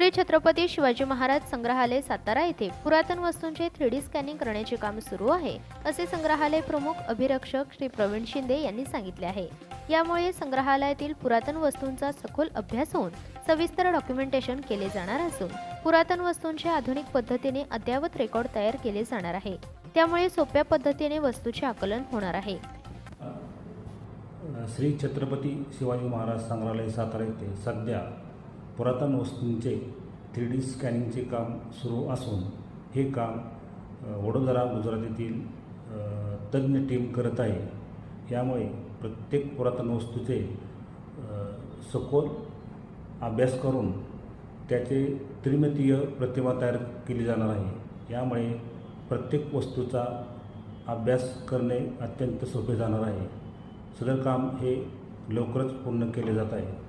श्री छत्रपती शिवाजी महाराज संग्रहालय सातारा येथे पुरातन वस्तूंचे 3D स्कॅनिंग करण्याचे काम सुरू आहे, असे संग्रहालय प्रमुख अभिरक्षक श्री प्रवीण शिंदे यांनी सांगितले आहे। यामुळे संग्रहालयातील पुरातन वस्तूंचा सखोल अभ्यास होऊन सविस्तर डॉक्युमेंटेशन केले जाणार असून पुरातन वस्तूंचे आधुनिक पद्धतीने अद्ययावत रेकॉर्ड तयार केले जाणार आहे। त्यामुळे सोप्या पद्धतीने वस्तूचे आकलन होणार आहे। श्री छत्रपती शिवाजी महाराज संग्रहालय सातारा येथे सध्या पुरातन वस्तूंचे 3D स्कॅनिंगचे काम सुरू असून हे काम वडोदरा गुजरात येथील तज्ञ टीम करत आहे। यामुळे प्रत्येक पुरातन वस्तूचे सखोल अभ्यास करून त्याचे त्रिमितीय प्रतिमा तयार केली जाणार आहे। यामुळे प्रत्येक वस्तूचा अभ्यास करणे अत्यंत सोपे जाणार आहे। सदर काम हे लवकरच पूर्ण केले जात आहे।